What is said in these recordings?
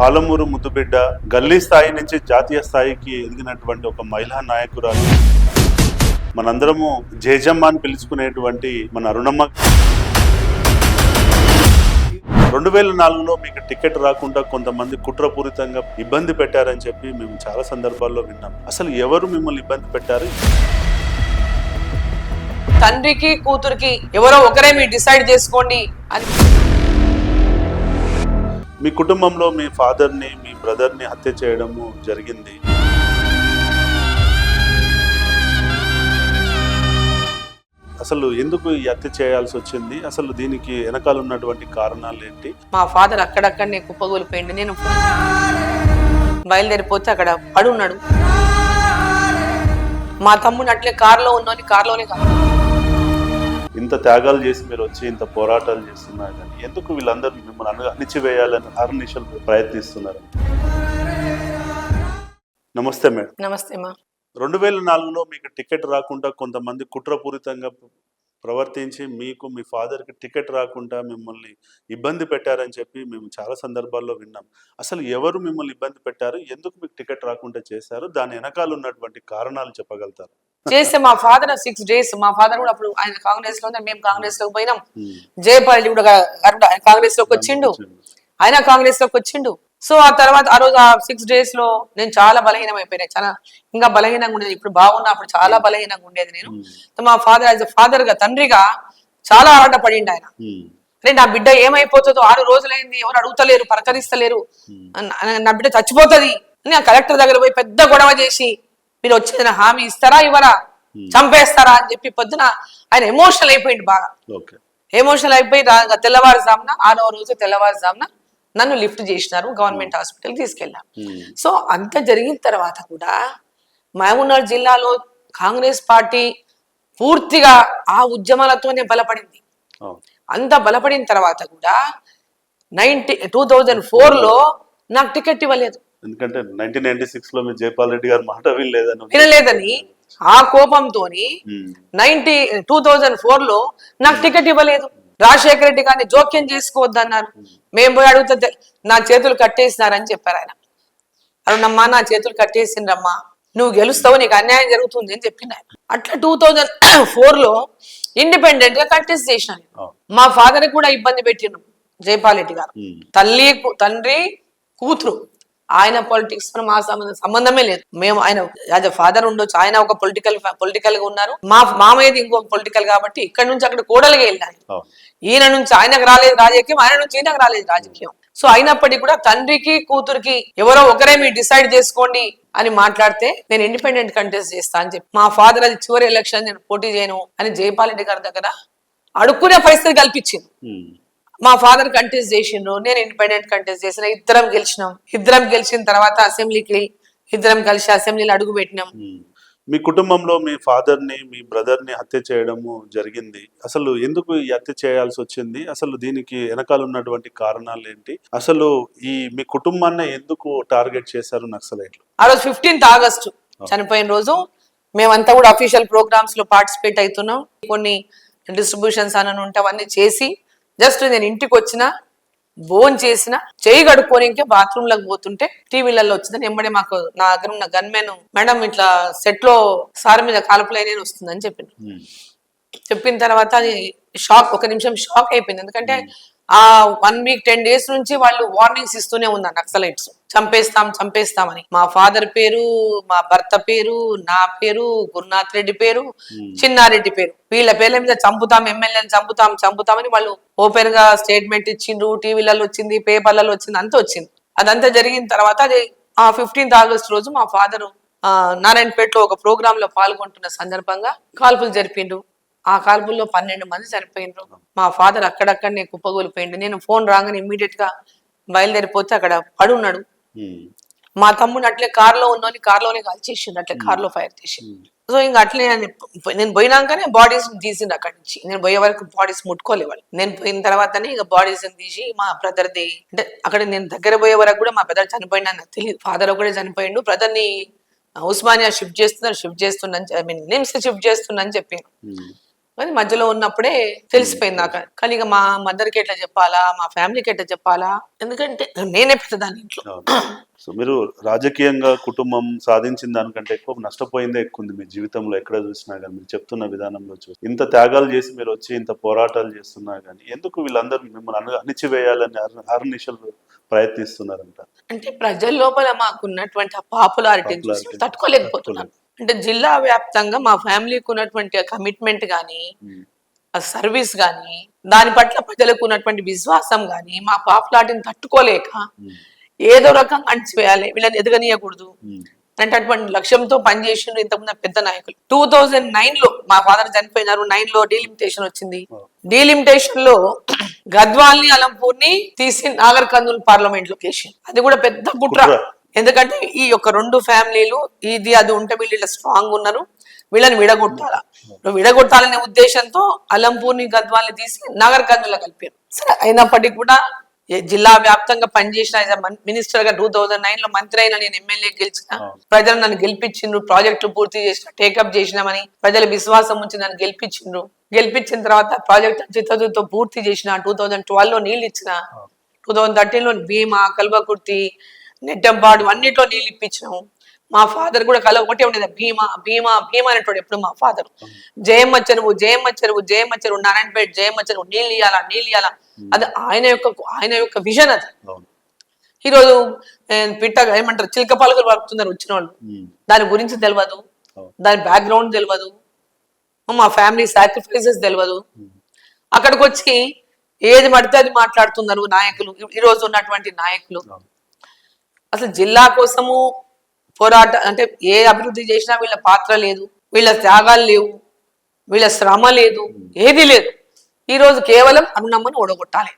పాలమూరు ముద్దుబిడ్డ గల్లీ స్థాయి నుంచి జాతీయ స్థాయికి ఎదిగినటువంటి ఒక మహిళా నాయకురాలు. మనందరము జేజమ్మ అని పిలుచుకునేటువంటి మన అరుణమ్మ 2004లో మీకు టికెట్ రాకుండా కొంతమంది కుట్రపూరితంగా ఇబ్బంది పెట్టారని చెప్పి మేము చాలా సందర్భాల్లో విన్నాం. అసలు ఎవరు మిమ్మల్ని ఇబ్బంది పెట్టారు? తండ్రికి కూతురికి ఎవరో ఒకరే మీరు డిసైడ్ చేసుకోండి అని. మీ కుటుంబంలో మీ ఫాదర్ని మీ బ్రదర్ని హత్య చేయడము జరిగింది. అసలు ఎందుకు ఈ హత్య చేయాల్సి వచ్చింది? అసలు దీనికి వెనకాల ఉన్నటువంటి కారణాలు ఏంటి? మా ఫాదర్ అక్కడక్కడనే కుప్పగూలిపోయింది. నేను బయలుదేరిపోతే అక్కడ పడున్నాడు. మా తమ్ముడు అట్లే కారులో ఉన్నోని కారులోనే కాదు. ఇంత త్యాగాలు చేసి మీరు వచ్చి ఇంత పోరాటాలు చేస్తున్నారు కానీ ఎందుకు వీళ్ళందరూ మిమ్మల్ని అణిచివేయాలని అహర్నిశలు ప్రయత్నిస్తున్నారు? నమస్తే మేడం. నమస్తే మా. 2004లో మీకు టికెట్ రాకుండా కొంతమంది కుట్రపూరితంగా ప్రవర్తించి మీకు మీ ఫాదర్కి టికెట్ రాకుండా మిమ్మల్ని ఇబ్బంది పెట్టారని చెప్పి మేము చాలా సందర్భాల్లో విన్నాం. అసలు ఎవరు మిమ్మల్ని ఇబ్బంది పెట్టారు? ఎందుకు మీకు టికెట్ రాకుండా చేశారు? దాని వెనకాల ఉన్నటువంటి కారణాలు చెప్పగలుగుతారు? చేస్తే మా ఫాదర్ 6 days మా ఫాదర్ కూడా అప్పుడు ఆయన కాంగ్రెస్ లో మేము కాంగ్రెస్ లోకి పోయినాం. జయపాల్ కూడా కాంగ్రెస్ లోకి వచ్చిండు, ఆయన కాంగ్రెస్ లోకి వచ్చిండు. సో ఆ తర్వాత ఆ రోజు ఆ 6 days లో నేను చాలా బలహీనం అయిపోయినా. చాలా ఇంకా బలహీనంగా ఉండేది. ఇప్పుడు బాగున్నా, అప్పుడు చాలా బలహీనంగా ఉండేది నేను. మా ఫాదర్ యాజ్ ఫాదర్ గా, తండ్రిగా చాలా ఆరాటపడిండు ఆయన. అరే నా బిడ్డ ఏమైపోతుందో, 6 రోజులైంది, ఎవరు అడుగుతలేరు, పలకరిస్తలేరు, నా బిడ్డ చచ్చిపోతుంది అని ఆ కలెక్టర్ దగ్గర పోయి పెద్ద గొడవ చేసి మీరు వచ్చేది హామీ ఇస్తారా ఇవ్వరా, చంపేస్తారా అని చెప్పి పొద్దున ఆయన ఎమోషనల్ అయిపోయింది. బాగా ఎమోషనల్ అయిపోయి తెల్లవారుజామున 6వ రోజు తెల్లవారుజామున నన్ను లిఫ్ట్ చేసినారు, గవర్నమెంట్ హాస్పిటల్ తీసుకెళ్ళారు. సో అంత జరిగిన తర్వాత కూడా మహబూబ్నగర్ జిల్లాలో కాంగ్రెస్ పార్టీ పూర్తిగా ఆ ఉద్యమాలతోనే బలపడింది. అంత బలపడిన తర్వాత కూడా 2004లో నాకు టికెట్ ఇవ్వలేదు. ఎందుకంటే 1996లో మీ జయపాల్ రెడ్డి గారు మాట వినలేదని ఆ కోపంతో 2004లో నాకు టికెట్ ఇవ్వలేదు. రాజశేఖర రెడ్డి గారిని జోక్యం చేసుకోవద్దన్నారు. మేము పోయి అడుగుతే నా చేతులు కట్టేసినారని చెప్పారు ఆయన. అరుణమ్మా నా చేతులు కట్టేసిండ్రమ్మా, నువ్వు గెలుస్తావు, నీకు అన్యాయం జరుగుతుంది అని చెప్పిండు ఆయన. అట్లా 2004లో ఇండిపెండెంట్ గా కంటెస్ట్ చేసినాను. మా ఫాదర్ కూడా ఇబ్బంది పెట్టిండు జయపాల్ రెడ్డి గారు. తండ్రి కూతురు, ఆయన పాలిటిక్స్ మా సంబంధమే లేదు. మేము ఆయన యాజ్ అ ఫాదర్ ఉండొచ్చు, ఆయన ఒక పొలిటికల్ గా ఉన్నారు, మా మామయ్యది ఇంకొక పొలిటికల్ కాబట్టి ఇక్కడ నుంచి అక్కడ కోడలుగా వెళ్ళాను. ఈయన నుంచి ఆయనకు రాలేదు రాజకీయం, ఆయన నుంచి ఈయనకు రాలేదు రాజకీయం. సో అయినప్పటికీ కూడా తండ్రికి కూతురికి ఎవరో ఒకరే మీరు డిసైడ్ చేసుకోండి అని మాట్లాడితే నేను ఇండిపెండెంట్ కంటెస్ట్ చేస్తా అని చెప్పి మా ఫాదర్ అది చివరి ఎలక్షన్ నేను పోటీ చేయను అని జయపాల్ రెడ్డి గారి దగ్గర అడుక్కునే పరిస్థితి కల్పించింది. మా ఫాదర్ కంటెస్ట్ చేసిండ్రు, నేను ఇండిపెండెంట్ కంటెస్ట్ చేసిన, ఇద్దరం గెలిచిన తర్వాత అసెంబ్లీకి ఇద్దరం కలిసి అసెంబ్లీలో అడుగు పెట్టినాం. మీ కుటుంబంలో మీ ఫాదర్ని మీ బ్రదర్ని హత్య చేయడము జరిగింది. అసలు ఎందుకు ఈ హత్య చేయాల్సి వచ్చింది? అసలు దీనికి వెనకాల ఉన్నటువంటి కారణాలు ఏంటి? అసలు మీ కుటుంబాన్ని ఎందుకు టార్గెట్ చేశారు నక్సలైట్లు? ఆ రోజు 15th ఆగస్టు చనిపోయిన రోజు మేమంతా కూడా అఫీషియల్ ప్రోగ్రామ్స్ లో పార్టిసిపేట్ అవుతున్నాం. కొన్ని డిస్ట్రిబ్యూషన్స్ అని ఉంటే అవన్నీ చేసి జస్ట్ నేను ఇంటికి వచ్చిన బోన్ చేసిన చేయి కడుక్కొని ఇంకా బాత్రూమ్ లకు పోతుంటే టీవీలలో వచ్చిందని ఎంబడే మాకు నా దగ్గర ఉన్న గన్మెన్ మేడం ఇట్లా సెట్ లో సార్ మీద కాల్పులైన వస్తుందని చెప్పిన తర్వాత అది షాక్, ఒక నిమిషం షాక్ అయిపోయింది. ఎందుకంటే ఆ 1 week 10 days నుంచి వాళ్ళు వార్నింగ్స్ ఇస్తూనే ఉన్నారు నక్సలైట్స్, చంపేస్తామని. మా ఫాదర్ పేరు, మా భర్త పేరు, నా పేరు, గురునాథ్ రెడ్డి పేరు, చిన్నారెడ్డి పేరు, వీళ్ళ పేర్ల మీద చంపుతాం, ఎమ్మెల్యేని చంపుతామని వాళ్ళు ఓపెన్ గా స్టేట్మెంట్ ఇచ్చిండ్రు. టీవీలలో వచ్చింది, పేపర్లలో వచ్చింది, అంతా వచ్చింది. అదంతా జరిగిన తర్వాత అది ఆ 15th ఆగస్ట్ రోజు మా ఫాదరు నారాయణపేటలో ఒక ప్రోగ్రామ్ లో పాల్గొంటున్న సందర్భంగా కాల్పులు జరిపిండ్రు. ఆ కాల్పుల్లో 12 మంది చనిపోయినరు. మా ఫాదర్ అక్కడక్కడనే కుప్పగూలిపోయిండు. నేను ఫోన్ రాగానే ఇమ్మీడియట్ గా బయలుదేరిపోతే అక్కడ పడున్నాడు. మా తమ్ముడు అట్లే కారులో ఉన్నోని కారులోనే కాల్చేసిండు, అట్లే కారులో ఫైర్ చేసిండు. సో ఇంకా అట్లే నేను పోయినాకనే బాడీస్ తీసిండు అక్కడి నుంచి. నేను పోయే వరకు బాడీస్ ముట్టుకోలేవాళ్ళు. నేను పోయిన తర్వాతనే ఇక బాడీస్ తీసి మా బ్రదర్ది, అంటే అక్కడ నేను దగ్గర పోయే వరకు కూడా మా బ్రదర్ చనిపోయినా నాకు తెలియదు. ఫాదర్ ఒకటే చనిపోయిండు. బ్రదర్ ని ఉస్మానియా షిఫ్ట్ చేస్తున్నా, నిమ్స్ షిఫ్ట్ చేస్తున్నా అని చెప్పాను. కానీ మధ్యలో ఉన్నప్పుడే తెలిసిపోయింది నాకు. కానీ ఇక మా మదర్కి ఎట్లా చెప్పాలా, మా ఫ్యామిలీకి ఎట్లా చెప్పాలా, ఎందుకంటే నేనే పెద్దదాన్ని ఇంట్లో. సో మీరు రాజకీయంగా కుటుంబం సాధించిన దానికంటే ఎక్కువ నష్టపోయిందే ఎక్కువ ఉంది మీ జీవితంలో ఎక్కడ చూసినా కానీ. మీరు చెప్తున్న విధానంలో చూసి ఇంత త్యాగాలు చేసి మీరు వచ్చి ఇంత పోరాటాలు చేస్తున్నా కానీ ఎందుకు వీళ్ళందరూ మిమ్మల్ని అణిచివేయాలని అహర్నిశలు ప్రయత్నిస్తున్నారంట? అంటే ప్రజల లోపల మాకున్నటువంటి ఆ పాపులారిటీ చూసి తట్టుకోలేకపోతున్నాను. అంటే జిల్లా వ్యాప్తంగా మా ఫ్యామిలీకి ఉన్నటువంటి కమిట్మెంట్ కానీ, ఆ సర్వీస్ కానీ, దాని పట్ల ప్రజలకు ఉన్నటువంటి విశ్వాసం కానీ, మా పాపులారిటీని తట్టుకోలేక ఏదో రకంగా అణిచివేయాలి, వీళ్ళని ఎదగనీయకూడదు అనేటటువంటి లక్ష్యంతో పనిచేసిండ్రు ఇంతకుముందు పెద్ద నాయకులు. 2009 లో మా ఫాదర్ చనిపోయినారు. 9 లో డీలిమిటేషన్ వచ్చింది. డీలిమిటేషన్ లో గద్వాల్ని, అలంపూర్ని తీసి నాగర్ కర్నూలు పార్లమెంట్ లో కేసింది. అది కూడా పెద్ద కుట్ర. ఎందుకంటే ఈ యొక్క రెండు ఫ్యామిలీలు ఇది అది ఉంటే వీళ్ళు స్ట్రాంగ్ ఉన్నారు, వీళ్ళని విడగొట్టాలా, విడగొట్టాలనే ఉద్దేశంతో అలంపూర్ని, గద్వాల్ని తీసి నాగర్ కర్నూలు కలిపారు. సరే, అయినప్పటికీ కూడా జిల్లా వ్యాప్తంగా పనిచేసిన మినిస్టర్ గా 2009 లో మంత్రి అయినా, నేను ఎమ్మెల్యే గెలిచిన, ప్రజలు నన్ను గెలిపించిండ్రు, ప్రాజెక్టులు పూర్తి చేసిన, టేకప్ చేసినామని ప్రజల విశ్వాసం ఉంచి నన్ను గెలిపించిండ్రు. గెలిపించిన తర్వాత ప్రాజెక్ట్ చిత్తతో పూర్తి చేసిన, 2012 లో నీళ్ళు ఇచ్చిన, 2013 లో భీమా, కల్వకుర్తి, నెట్టంపాడు అన్నిట్లో నీళ్ళు ఇప్పించినాము. మా ఫాదర్ కూడా కల ఒకటే ఉండేది, భీమా భీమా భీమా అనేటోడు ఎప్పుడు మా ఫాదర్. జయమ్మ చెరువు, జయమ్మ చెరువు, జయమ్మ చెరువు, నారాయణపేట జయమ్మ చెరువు, నీళ్ళు ఇయ్యాలా, నీళ్ళు ఇయ్యాలా, అది ఆయన యొక్క విజన్. అది ఈరోజు పిట్ట ఏమంటారు, చిలక పలుకులు పలుకుతున్నారు వచ్చిన వాళ్ళు, దాని గురించి తెలియదు, దాని బ్యాక్గ్రౌండ్ తెలియదు, మా ఫ్యామిలీ సాక్రిఫైసెస్ తెలియదు. అక్కడికి వచ్చి ఏది పడితే అది మాట్లాడుతున్నారు నాయకులు, ఈరోజు ఉన్నటువంటి నాయకులు. అసలు జిల్లా కోసము పోరాట అంటే ఏ అభివృద్ధి చేసినా వీళ్ళ పాత్ర లేదు, వీళ్ళ త్యాగాలు లేవు, వీళ్ళ శ్రమ లేదు, ఏది లేదు. ఈ రోజు కేవలం అరుణమ్మని ఓడగొట్టాలి,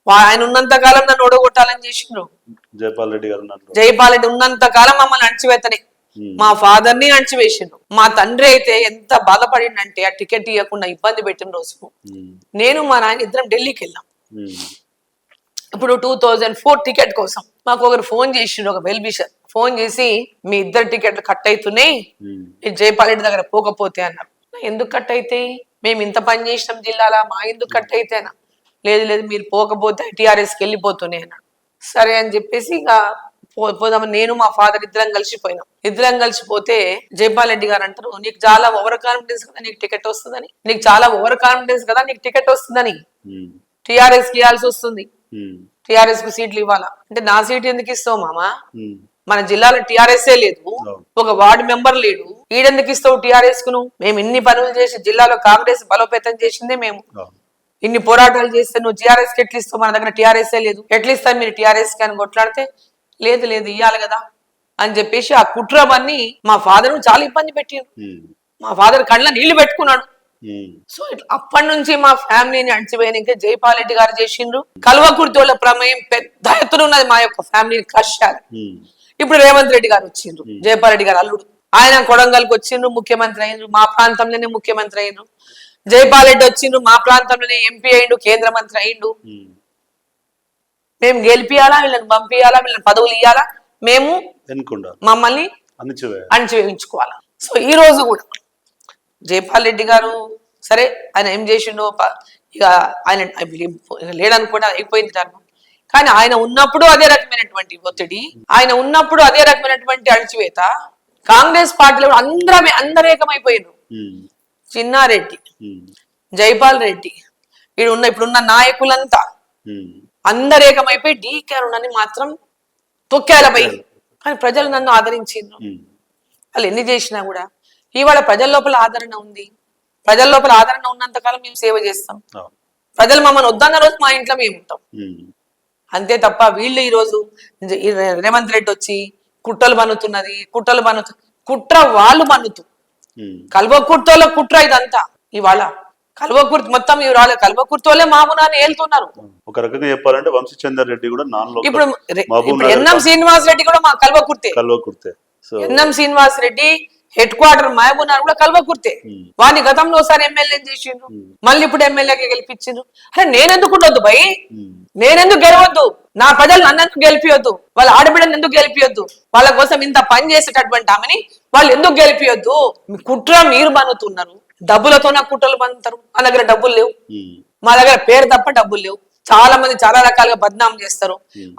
ఆయన ఉన్నంత కాలం నన్ను ఓడగొట్టాలని చేసిండ్రు. జైపాల్ రెడ్డి ఉన్నంత కాలం మమ్మల్ని అణచివేతనే, మా ఫాదర్ ని అణచివేసిండ్రు. మా తండ్రి అయితే ఎంత బాధపడిందంటే ఆ టికెట్ ఇవ్వకుండా ఇబ్బంది పెట్టిన రోజు నేను మా నాయన ఇద్దరం ఢిల్లీకి వెళ్ళాం. ఇప్పుడు 2004 టికెట్ కోసం మాకు ఒకరు ఫోన్ చేసిండ్రు, ఒక వెల్ విషర్ ఫోన్ చేసి, మీ ఇద్దరు టికెట్లు కట్ అవుతున్నాయి, జైపాల్ రెడ్డి దగ్గర పోకపోతే అన్నారు. ఎందుకు కట్ అవుతాయి, మేము ఇంత పని చేసినాం జిల్లాలో, మా ఎందుకు కట్ అయితేనా? లేదు లేదు, మీరు పోకపోతే టీఆర్ఎస్కి వెళ్ళిపోతున్నాయి అన్నాడు. సరే అని చెప్పేసి ఇక పోదామని నేను మా ఫాదర్ ఇద్దరం కలిసిపోయినాం. ఇద్దరం కలిసిపోతే జైపాల్ రెడ్డి గారు అంటారు, నీకు చాలా ఓవర్ కాన్ఫిడెన్స్ కదా నీకు టికెట్ వస్తుందని, నీకు చాలా ఓవర్ కాన్ఫిడెన్స్ కదా నీకు టికెట్ వస్తుందని, టీఆర్ఎస్ కి ఇవ్వాల్సి వస్తుంది, టీఆర్ఎస్ కు సీట్లు ఇవ్వాలా అంటే, నా సీట్ ఎందుకు ఇస్తావు మామా, మన జిల్లాలో టీఆర్ఎస్ఏ లేదు, ఒక వార్డు మెంబర్ లేడు, ఈడెందుకు ఇస్తావు టీఆర్ఎస్ కు? మేము ఇన్ని పనులు చేసి జిల్లాలో కాంగ్రెస్ బలోపేతం చేసిందే మేము, ఇన్ని పోరాటాలు చేస్తే నువ్వు టీఆర్ఎస్ కి ఎట్లా ఇస్తావు, మన దగ్గర టీఆర్ఎస్ఏ లేదు, ఎట్లా ఇస్తావు మీరు టీఆర్ఎస్ కి అని కొట్లాడితే, లేదు లేదు ఇయ్యాలి కదా అని చెప్పేసి ఆ కుట్రవన్నీ మా ఫాదర్ చాలా ఇబ్బంది పెట్టారు. మా ఫాదర్ కళ్ళ నీళ్లు పెట్టుకున్నాడు. సో అప్పటి నుంచి మా ఫ్యామిలీని అణచివేయడానికి జైపాల్ రెడ్డి గారు చేసిండ్రు. కల్వకుర్తిల ప్రమేయం పెద్ద ఎత్తున ఉన్నది మా యొక్క ఫ్యామిలీని కష్టాలు. ఇప్పుడు రేవంత్ రెడ్డి గారు వచ్చిండ్రు, జైపాల్ రెడ్డి గారు అల్లుడు, ఆయన కొడంగల్కి వచ్చిండ్రు, ముఖ్యమంత్రి అయ్యిండ్రు, మా ప్రాంతంలోనే ముఖ్యమంత్రి అయ్యిండ్రు. జైపాల్ రెడ్డి వచ్చిండ్రు, మా ప్రాంతంలోనే ఎంపీ అయ్యిండు, కేంద్ర మంత్రి అయ్యిండు. మేము గెలిపియాలా, వీళ్ళని పంపియాలా, వీళ్ళని పదవులు ఇవ్వాలా, మేము మమ్మల్ని అణచివేయించుకోవాలా. సో ఈ రోజు కూడా జైపాల్ రెడ్డి గారు సరే ఆయన ఏం చేసిండో ఇక ఆయన లేడనుకోవడం అయిపోయింది ధర్మం. కానీ ఆయన ఉన్నప్పుడు అదే రకమైనటువంటి ఒత్తిడి, ఆయన ఉన్నప్పుడు అదే రకమైనటువంటి అణచివేత. కాంగ్రెస్ పార్టీలో అందరేకమైపోయినారు. చిన్నారెడ్డి, జైపాల్ రెడ్డి, ఇప్పుడున్న నాయకులంతా అందరేకమైపోయి డీకే అరుణని మాత్రం తొక్కేలపై. కానీ ప్రజలు నన్ను ఆదరించిండ్రు. వాళ్ళు ఎన్ని చేసినా కూడా ఇవాళ ప్రజల లోపల ఆదరణ ఉంది. ప్రజల లోపల ఆదరణ ఉన్నంతకాలం మేము సేవ చేస్తాం. ప్రజలు మమ్మల్ని వద్దన్న రోజు మా ఇంట్లో మేము ఉంటాం. అంతే తప్ప వీళ్ళు ఈ రోజు రేవంత్ రెడ్డి వచ్చి కుట్రలు బన్నుతున్నది, కుట్ర వాళ్ళు బన్నుతూ కల్వకుర్తిలో కుట్ర ఇదంతా. ఇవాళ కల్వకుర్తి మొత్తం ఇవాళ కల్వకుర్తిలో మామునాన్ని ఏలుతున్నారు. ఒక రకంగా చెప్పాలంటే వంశీచందర్ రెడ్డి కూడా ఇప్పుడు ఎన్ఎం శ్రీనివాస్ రెడ్డి కూడా మా కల్వకుర్తే. NM Srinivas Reddy head quarter Mahabubnagar కూడా కల్వకుర్తే. వాడిని గతంలో ఒకసారి ఎమ్మెల్యే చేసిండ్రు, మళ్ళీ ఇప్పుడు ఎమ్మెల్యేకి గెలిపించిండ్రు. అరే నేనెందుకు ఉండొద్దు భయ్, నేనెందుకు గెలవద్దు, నా ప్రజలు నన్నెందుకు గెలిపియొద్దు, వాళ్ళ ఆడబిడ్డను ఎందుకు గెలిపియొద్దు, వాళ్ళ కోసం ఇంత పని చేసేటటువంటి ఆమెని వాళ్ళు ఎందుకు గెలిపియొద్దు? కుట్ర మీరు బనుతున్నారు, డబ్బులతో నా కుట్రలు పండుతారు. మా దగ్గర డబ్బులు లేవు, ఉమ్, మా దగ్గర పేరు తప్ప డబ్బులు లేవు. చాలా మంది చాలా రకాలుగా బద్నాం చేస్తారు.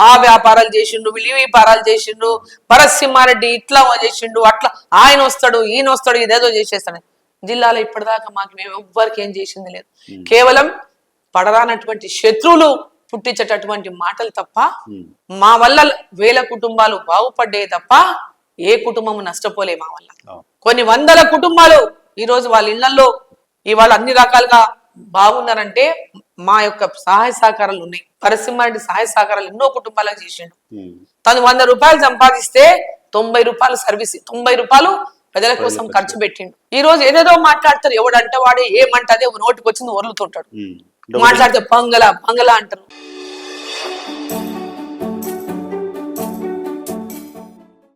ఆ వ్యాపారాలు చేసిండు, వీళ్ళు ఈ వ్యాపారాలు చేసిండు, భరత్ సింహారెడ్డి ఇట్లా చేసిండు, అట్లా ఆయన వస్తాడు, ఈయన వస్తాడు, ఇదేదో చేసేస్తాడు. జిల్లాలో ఇప్పటిదాకా మాకు మేము ఎవ్వరికి ఏం చేసింది లేదు. కేవలం పడరానటువంటి శత్రువులు పుట్టించేటటువంటి మాటలు తప్ప మా వల్ల వేల కుటుంబాలు బాగుపడ్డాయి తప్ప ఏ కుటుంబం నష్టపోలే మా వల్ల. కొన్ని వందల కుటుంబాలు ఈ రోజు వాళ్ళ ఇళ్లలో ఇవాళ అన్ని రకాలుగా బాగున్నారంటే మా యొక్క సహాయ సహకారాలు ఉన్నాయి. పరసింహారెడ్డి సహాయ సహకారాలు ఎన్నో కుటుంబాలకు చేసిండు. తను 100 రూపాయలు సంపాదిస్తే 90 రూపాయలు సర్వీస్, 90 రూపాయలు ప్రజల కోసం ఖర్చు పెట్టిండు. ఈ రోజు ఏదేదో మాట్లాడతారు, ఎవడంటే వాడే ఏమంటే అదే నోటికి వచ్చింది వరులుతుంటాడు. మాట్లాడితే బంగళ బంగళ అంటారు.